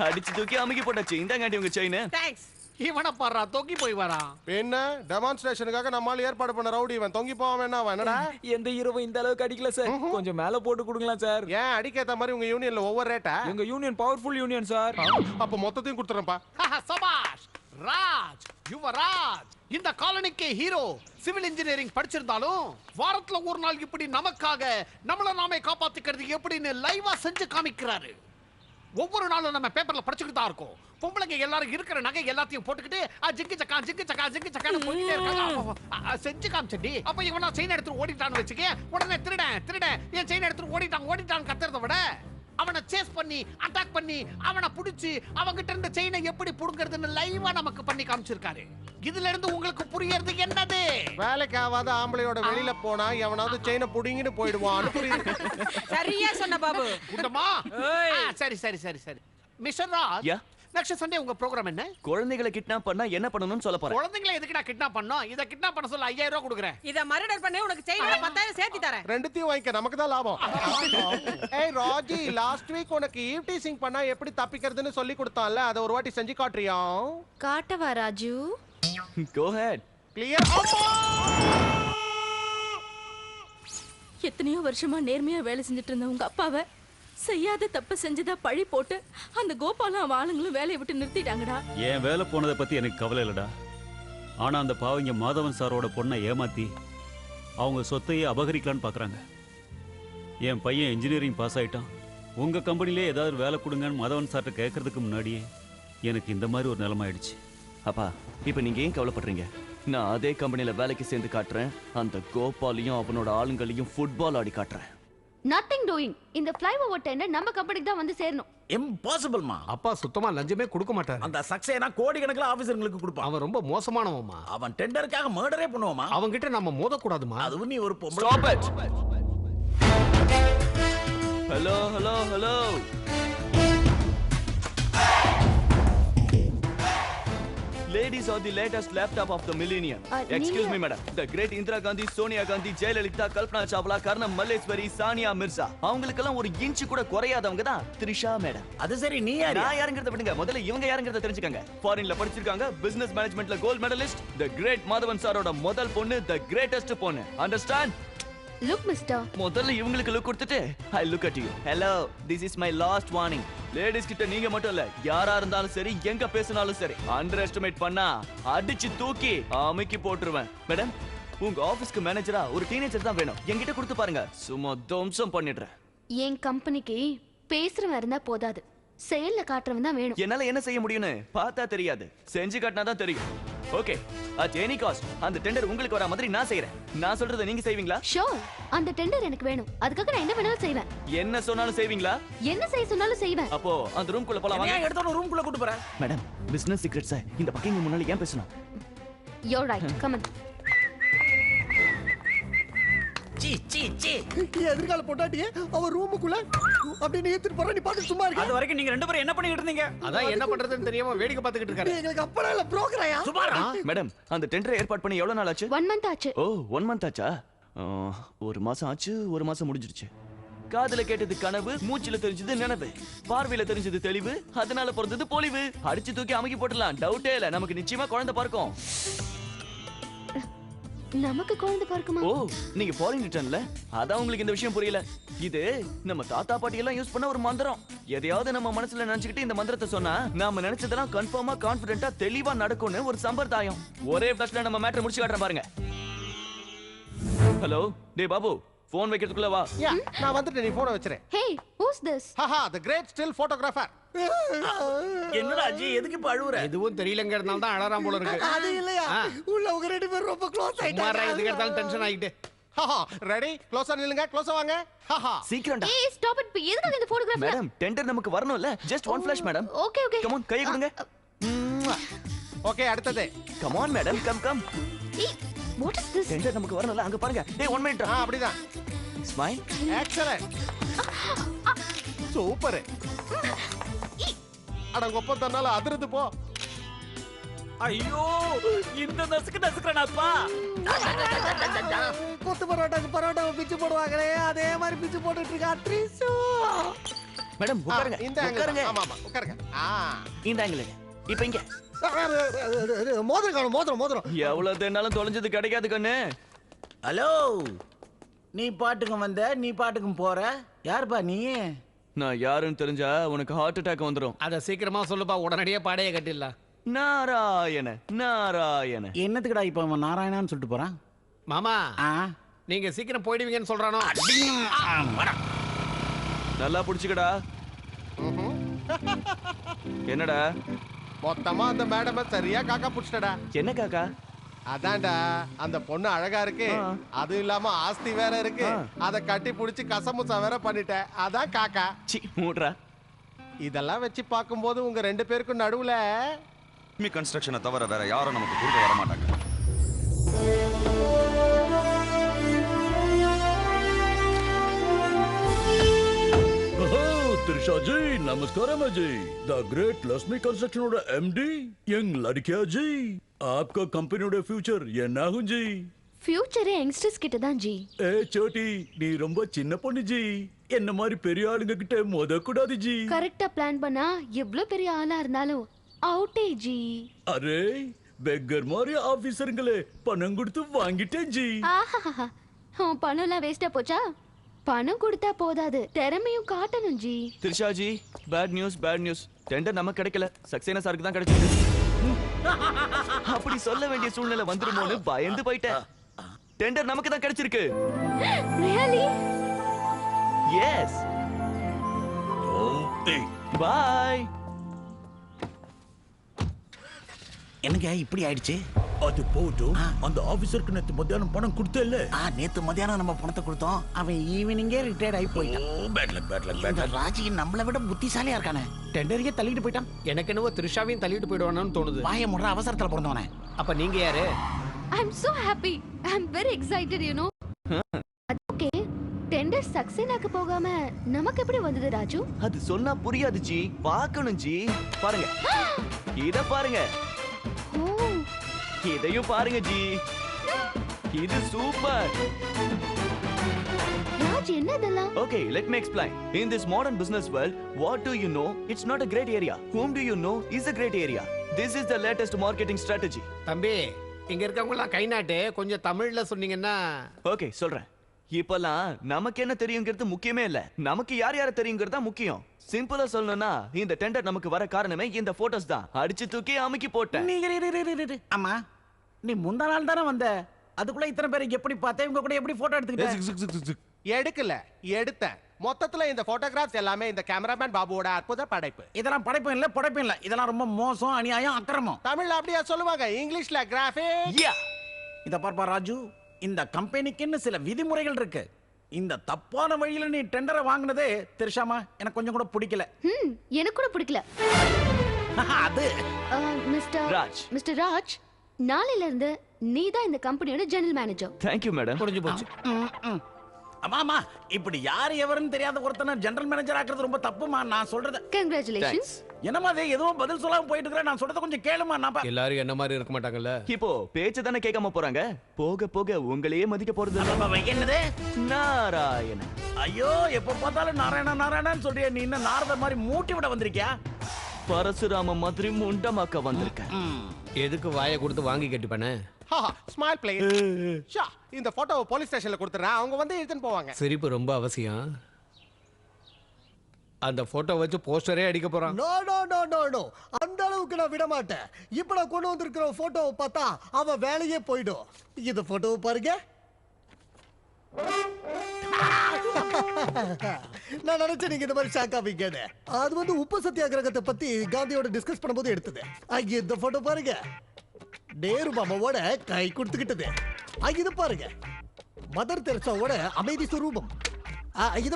அடிச்சு தூக்கி அமுக்கி போட்டாச்சு. இந்தாங்க உங்க செயின். தேங்க்ஸ். இவனை பாறா தொங்கி போய் வரான். என்ன டெமான்ஸ்ட்ரேஷனுக்காக நம்மால ஏற்பாடு பண்ண ரவுடி இவன் தொங்கி போவான் வேணா என்னடா? எந்த ஹீரோவும் இந்த அளவுக்கு அடிக்கல சார். கொஞ்சம் மேல போட்டு கொடுங்களா சார்? ஏன் அடிக்கேத்த மாதிரி உங்க யூனியன்ல ஓவர் ரேட்டா? எங்க யூனியன் பவர்ஃபுல் யூனியன் சார். அப்ப மொத்தத்தையும் கொடுத்துறேன்ப்பா. சபாஷ் ராஜ், யுவராஜ். இந்த காலனிக்கே ஹீரோ. சிவில் இன்ஜினியரிங் படிச்சிருந்தாலும் வாரத்துல ஒரு நாள் இப்படி நமக்காக நம்மள நாமே காப்பாத்திக்கிறது எப்படின்னு லைவா செஞ்சு காமிக்கிறாரு. ஒவ்வொரு நாளும் நம்ம பேப்பர்ல படிச்சுக்கிட்டு தான் இருக்கோம். பொம்பளைங்க எல்லாரும் இருக்கிற நகை எல்லாத்தையும் போட்டுக்கிட்டு ஜிங்கு சக்கான்னு போயிட்டே இருக்காங்க. செஞ்சு காமிச்சடி. அப்ப இவனா செயின் எடுத்து ஓடிட்டான்னு வச்சுக்க, உடனே திருடன் என் செயின் எடுத்து ஓடிட்டான்னு கத்துறத விட அவனை சேஸ் பண்ணி அட்டாக் பண்ணி அவனை புடிச்சு அவங்கிட்ட இருந்த செயினை எப்படி புடுங்கிறதுன்னு லைவா நமக்கு பண்ணி காமிச்சிருக்காரு. இதுல இருந்து உங்களுக்கு புரியறது என்னது? வேலைக்கு ஆகாத ஆம்பளையோட வெளியில போனா எவனாவது செயினை புடிங்கிட்டு போயிடுவான்னு புரியுது. சரியா சொன்ன பாபு. குண்டமா சரி மிஸ்டர் ராஜ், நெக்ஸ்ட் சண்டே உங்க ப்ரோகிராம் என்ன? குழந்தைகளை கிட்னாப் பண்ணா என்ன பண்ணணும்னு சொல்ல போறேன். குழந்தைகளை எதுக்குடா கிட்னாப் பண்ணோம்? இத கிட்னாப் பண்ண சொல்ல 5000 ரூபாய் கொடுக்குறேன். இத மர்டர் பண்ணே உனக்கு செயினோட 10000 சேர்த்து தரேன். ரெண்டுத்தையும் வாங்கிக்க, நமக்கு தான் லாபம். ஏய் ராஜி, லாஸ்ட் வீக் உனக்கு ஈவ் டீசிங் பண்ணா எப்படி தப்பிக்கிறதுன்னு சொல்லி கொடுத்தான்ல, அத ஒரு வாட்டி செஞ்சு காட்றியா? காட்டவா ராஜு? Go ahead. கிளியர். எத்தனையோ வருஷமா நேர்மையா வேலை செஞ்சுட்டு இருந்த உங்க அப்பாவை செய்யாத தப்பு செஞ்சதா பழி போட்டு அந்த கோபாலும் அவன் ஆளுங்களும் வேலையை விட்டு நிறுத்திட்டாங்கடா. என் வேலை போனதை பத்தி எனக்கு கவலை இல்லடா. ஆனா அந்த பாவங்க மாதவன் சாரோட பொண்ணை ஏமாத்தி அவங்க சொத்தையே அபகரிக்கலான்னு பாக்குறாங்க. என் பையன் இன்ஜினியரிங் பாஸ் ஆயிட்டான். உங்க கம்பெனிலே ஏதாவது வேலை கொடுங்கன்னு மாதவன் சார்ட்ட கேட்கறதுக்கு முன்னாடியே எனக்கு இந்த மாதிரி ஒரு நிலைமை ஆயிடுச்சு. அப்பா, இப்ப நீங்க ஏன் கவலைப்படுறீங்க? நான் அதே கம்பெனில வேலைக்கு சேர்ந்து காட்டுறேன். அந்த கோபாலையும் அவனோட ஆளுங்களையும் ஃபுட்பால் ஆடி காட்டுறேன். Nothing doing. இந்த ஃப்ளைஓவர் டெண்டர் நம்ம கம்பெனிக்கு தான் வந்து சேரணும். இம்பாசிபிள்மா. அப்பா சுத்தமா லஞ்சமே கொடுக்க மாட்டாரு. அந்த சக்சேனா கோடிக்கணக்கில் ஆபீசர்களுக்கு கொடுப்பான். அவன் ரொம்ப மோசமானவன்மா. அவன் டெண்டருக்காக மர்டரே பண்ணுவாமா. அவன் கிட்ட நம்ம மோத கூடாதுமா. அதுவும் நீ ஒரு பொம்பளை. Stop it. Hello. Ladies are the latest laptop of the millennium. Excuse me, madam. The great Indira Gandhi, Sonia Gandhi, Jayalalitha, Kalpana Chawla, Karnam Malleswari, Sania Mirza. அவங்களுக்கெல்லாம் ஒரு இன்ச் கூட குறையாதவங்க தான் த்ரிஷா மேடம். அது சரி, நீ யாரு? நான் யாருங்கறத விடுங்க. முதல்ல இவங்க யாருங்கறத தெரிஞ்சுக்கங்க. ஃபாரின்ல படிச்சிருக்காங்க. பிசினஸ் மேனேஜ்மென்ட்ல gold medalist. The great Madhavan சாரோட முதல் பொண்ணு, the greatest பொண்ணு. Understand? Look mister. முதல்ல இவங்களுக்கு லுக் கொடுத்துட்டு I look at you. Hello, this is my last warning. Ladies கிட்ட நீங்க மட்டும் இல்ல, யாரா இருந்தாலும் சரி, எங்க பேசினாலும் சரி, அண்டர் எஸ்டிமேட் பண்ணா அடிச்சு தூக்கி அமுக்கி போட்டுருவேன். மேடம், உங்க ஆபீஸ்க்கு மேனேஜரா ஒரு டீனேஜர் தான் வேணும். என்கிட்ட கொடுத்து பாருங்க, சும்மா தம்சம் பண்ணிடுறேன். என் கம்பெனிக்கு பேசுறவன் இருந்தா போதாது, செயல்ல காட்டுறவன் தான் வேணும். என்னால என்ன செய்ய முடியும்னு பார்த்தா தெரியாது, செஞ்சு காட்டினா தான் தெரியும். ஓகே, at any cost அந்த டெண்டர் உங்களுக்கு வர மாதிரி நான் செய்றேன். நான் சொல்றதை நீங்க செய்வீங்களா? ஷூர். அந்த டெண்டர் எனக்கு வேணும். அதுக்காக நான் என்ன வேணாலும் செய்வேன். என்ன சொன்னாலும் செய்வீங்களா? என்ன செய்ய சொன்னாலும் செய்வேன். அப்போ அந்த ரூம் குள்ள போலாம் வாங்க. ஏன் எடுத்து ரூம் குள்ள கூட்டி போற? மேடம், பிசினஸ் சீக்ரெட்ஸ் இந்த பக்கிங் முன்னால ஏன் பேசணும்? You're right. Come on. எதிர்கால பொண்டாட்டியே அவ ரூமுக்குள்ள அப்படி ஏத்திட்டு போற. நீ பாத்து சும்மா இருக்க. அது வரைக்கும் நீங்க ரெண்டு பேரும் என்ன பண்ணிட்டு இருந்தீங்க? அதான் என்ன பண்றதுன்னு தெரியாம வேடிக்கை பார்த்துக்கிட்டு இருக்காரு. எங்களுக்கு அப்பள இல்ல புரோக்கரையா? சுமாரா? மேடம், அந்த டெண்டர் ஏற்பாடு பண்ணி எவ்வளவு நாள் ஆச்சு? 1 month ஆச்சு. ஓ, 1 month ஆச்சா? ஒரு மாசம் ஆச்சு, ஒரு மாசம் முடிஞ்சிருச்சு. காதுல கேட்டது கனவு, மூச்சில தெரிஞ்சது நினைவு, பார்வையில தெரிஞ்சது தெளிவு, அதனால பிறந்தது பொலிவு. அடிச்சு தூக்கி அமுக்கி போட்டுலாம், டவுட்டே இல்ல. நமக்கு நிச்சயமா குழந்தை பிறக்கும். நமக்கு குழந்தை பிறக்குமா? ஓ, நீங்க ஃபாரின் ரிட்டர்ன்ல, அதான் உங்களுக்கு இந்த விஷயம் புரியல. இது நம்ம தாத்தா பாட்டி எல்லாம் யூஸ் பண்ண ஒரு மந்திரம். எதையாவது நம்ம மனசுல நினைச்சுக்கிட்டு இந்த மந்திரத்தை சொன்னா நாம நினைச்சதெல்லாம் கன்ஃபார்மா கான்ஃபிடென்ட்டா தெளிவா நடக்கும்னு ஒரு சம்பிரதாயம். ஒரே ஃபிளாஷ்ல நம்ம மேட்டர் முடிச்சு காட்டுறேன் பாருங்க. ஹலோ, டேய் பாபு, போன் வைக்கிறதுக்குள்ள வா. நான் வந்துட்டு நீ போனை வச்சிரேன். Hey, who's this? haha, the great still photographer. என்னடா அஜி, எதுக்கு இப்ப அழுவுற? எதுவும் தெரியலங்கறதுனால தான் அழறான் போல இருக்கு. அது இல்லையா, உள்ள உங்க ரெண்டு பேரும் ரொம்ப க்ளோஸ் ஆயிட்டாங்க. மாறா எதுக்கு எடுத்தாலும் டென்ஷன் ஆயிட்டு. haha, ready? க்ளோஸா நில்லுங்க, க்ளோஸா வாங்க. haha, சீக்கிரம்டா. Hey, stop it. எதுக்கு இந்த போட்டோகிராஃப்? மேடம், டெண்டர் நமக்கு வரணும்ல. Just one flash madam. Okay, okay. Come on, கையை கொடுங்க. ஓகே, அடுத்தது. Come on madam, come. Hey, what is this? Tender நமக்கு வரணும்ல, அங்க பாருங்க. டேய் 1 மினிட். அப்படிதான். ஸ்மைல். எக்ஸலென்ட். சூப்பர். அட கொப்ப தன்னால அதிருது போ. ஐயோ, இந்த நசுக்குறானப்பா. கொத்து பரோட்டாக்கு பரோட்டாவை பிச்சு போடுவாங்களே, அதே மாதிரி பிச்சு போட்டுட்டு இருக்கா ட்ரீசு. மேடம் உட்காருங்க இந்த angle உட்காருங்க தான். ஆமா ஆமா உட்காருங்க இந்த ஆங்கிள் இப்ப இங்க மோதிரம் காணும் மோதிரம் எவ்வளவு தேனாலும் தொலைஞ்சது கிடைக்காது கண்ணு. ஹலோ நீ பாட்டுக்கும் வந்த நீ பாட்டுக்கும் போற யாருப்பா நீ? நான் யாருன்னு தெரிஞ்சா உனக்கு ஹார்ட் அட்டாக் வந்துரும். அத சீக்கிரமா சொல்லுப்பா, உடனடியே பாடையே கட்டிடலாம். நாராயண நாராயண. என்னத்துக்குடா இப்ப அவன் நாராயணான்னு சொல்லிட்டு போறான்? மாமா ஆ நீங்க சீக்கிரம் போயிடுவீங்கன்னு சொல்றானோ. நல்லா புடிச்சுக்கடா. என்னடா மொத்தமா அந்த மேடம சரியா காக்கா புடிச்சிட்டடா. என்ன காக்கா? அதான்டா அந்த பொண்ணு அழகா இருக்கு, அது இல்லாம ஆஸ்தி வேற இருக்கு, அத கட்டி புடிச்சு கசமுசா வேற பண்ணிட்ட, அதான் காக்கா. சி மூட்றா. இதெல்லாம் வச்சு பார்க்கும்போது உங்க 2 பேருக்கும் நடுவுல லட்சுமி கன்ஸ்ட்ரக்ஷனை தவிர வேற யாரும் நமக்கு குறுக்க வர மாட்டாங்க. त्रिशा जी नमस्कार जी the great Lakshmi construction MD young लड़किया जी आपका कंपनी फ्यूचर एन्नागुम जी ஃபியூச்சரே யங்ஸ்டர்ஸ் கிட்ட தான் ஜி. ஏ சோட்டி நீ ரொம்ப சின்ன பொண்ணு ஜி, என்ன மாதிரி பெரிய ஆளுங்க கிட்ட மோதக்கூடாது ஜி. கரெக்டா பிளான் பண்ணா எவ்ளோ பெரிய ஆளா இருந்தாலும் அவுட்டே ஜி. அரே பெக்கர் மாதிரி ஆபீசருங்களே பணம் கொடுத்து வாங்கிட்டேன் ஜி. ஆஹா பணம் எல்லாம் வேஸ்டா போச்சா? பணம் கொடுத்தா போதாது, திறமையும் காட்டணும் ji. Trisha ji bad news. Tender நமக்கு கிடைக்கல, சக்சேனா சாருக்கு தான் கிடைச்சிருக்கு. அப்படி சொல்ல வேண்டிய சூழ்நிலை வந்துருமோன்னு பயந்து போயிட்டேன். டெண்டர் நமக்கு தான் கிடைச்சிருக்கு. ரியலி? எஸ். பை. எனக்கு இப்படி ஆயிடுச்சு. அது போட்டும் அந்த ஆபீசருக்கு நேத்து மத்தியானம் பணம் கொடுத்தல. நேத்து மத்தியானம் நம்ம பணத்தை கொடுத்தோம், அவன் ஈவினிங்கே ரிட்டையர்ட் ஆகி போயிட்டான். இந்த ராஜி நம்மளை விட புத்திசாலியா இருக்கானே, டெண்டரையே தள்ளிட்டு போயிட்டான். எனக்கு என்னவோ த்ரிஷாவையும் தள்ளிட்டு போயிடுவானு தோணுது. வாய முறை அவசரத்துல பிறந்தவனே. அப்ப நீங்க யாரு? I am so happy, I am very excited you know. Okay, tender சக்சேனாக்கு போகாம நமக்கு எப்படி வந்தது ராஜு? அது சொன்னா புரியாது ஜி, பார்க்கணும் ஜி. பாருங்க இத பாருங்க, இதையும் பாருங்க ஜி, இது சூப்பர். ராஜ் என்ன இதெல்லாம்? Okay, let me explain. In this modern business world, what do you know? It's not a great area. Whom do you know is a great area. This is the latest marketing strategy. தம்பி, இங்க இருக்கவங்க எல்லாம் கை நாட்டு, கொஞ்சம் தமிழ்ல சொன்னீங்கன்னா. Okay, சொல்றேன். இப்பலாம் நமக்கு என்ன தெரியுங்கிறது முக்கியமே இல்ல, நமக்கு யார் யார தெரியுங்கிறது தான் முக்கியம். சிம்பிளா சொல்லணும்னா இந்த டெண்டர் நமக்கு வர காரணமே இந்த போட்டோஸ் தான். அடிச்சு தூக்கி அமுக்கி போட்டேன். ஆமா, நீ முந்தா நாள் தானே வந்த, அதுக்குள்ள இத்தனை பேரை எப்படி பார்த்தேன்? உங்க கூட எப்படி போட்டோ எடுத்துக்கிட்ட? எடுக்கல, எடுத்தேன். மொத்தத்துல இந்த போட்டோகிராஃப்ஸ் எல்லாமே இந்த கேமராமேன் பாபுவோட அற்புத படைப்பு. இதெல்லாம் படைப்பும் இல்ல புடைப்பும் இல்ல, இதெல்லாம் ரொம்ப மோசம், அநியாயம், அக்கிரமம். தமிழ்ல அப்படியே சொல்லுவாங்க, இங்கிலீஷ்ல கிராஃபிக். இத பார்ப்பா ராஜு, இந்த கம்பெனிக்குன்னு சில விதிமுறைகள் இருக்கு. இந்த தப்பான வழியில நீ டெண்டரை வாங்குனதே திரிஷாமா எனக்கு கொஞ்சம் கூட பிடிக்கல. எனக்கு கூட பிடிக்கல. அது மிஸ்டர் ராஜ், நாளையில இருந்து நீ தான் இந்த கம்பெனியோட general manager. Thank you madam. புரிஞ்சு போச்சு. ஆமாமா, இப்படி யார் எவருன்னு தெரியாத ஒருத்தனை ஜெனரல் மேனேஜர் ஆக்குறது ரொம்ப தப்புமா. நான் சொல்றது கங்க்ராச்சுலேஷன்ஸ். என்னமா அது எதுவும் பதில் சொல்லாம போயிட்டு இருக்கற? நான் சொல்றத கொஞ்சம் கேளுமா. நான் எல்லாரும் என்ன மாதிரி இருக்க மாட்டாங்கல்ல. இப்போ பேச்ச தானே கேட்காம போறாங்க, போக போக உங்களையே மதிக்க போறது இல்ல. என்னது நாராயண? ஐயோ, எப்ப பார்த்தாலும் நாராயணா நாராயணான்னு சொல்றியா? நீ என்ன நாரத மாதிரி மூட்டி விட வந்திருக்கியா? பரசுராம மாதிரி முண்டமாக்க வந்திருக்க. எதுக்கு வாயை கொடுத்து வாங்கி கட்டிப்பானே? Smile please. ஷா, இந்த போட்டோவை போலீஸ் ஸ்டேஷன்ல கொடுத்துறேன், அவங்க வந்து எடுத்துட்டு போவாங்க. சிரிப்பு ரொம்ப அவசியம். அந்த போட்டோ வச்சு போஸ்டரே அடிக்க போறான். No no no no no, அந்த அளவுக்கு நான் விட மாட்டேன். இப்ப நான் கொண்டு வந்திருக்கிற போட்டோவை பார்த்தா அவன் வேலையே போயிடும். இந்த போட்டோவை பாருங்க. நான் நினைச்சேன் நீங்க இந்த மாதிரி ஷாக் ஆவீங்கன்னு. அது வந்து உப்பு சத்தியாகிரகத்தை பத்தி காந்தியோட டிஸ்கஸ் பண்ணும்போது எடுத்தது. இந்த போட்டோ பாருங்க, நேரு மாமாவோட கை கொடுத்துக்கிட்டது. இது பாருங்க, மதர் தெரசாவோட அமைதி சுரூபம். இது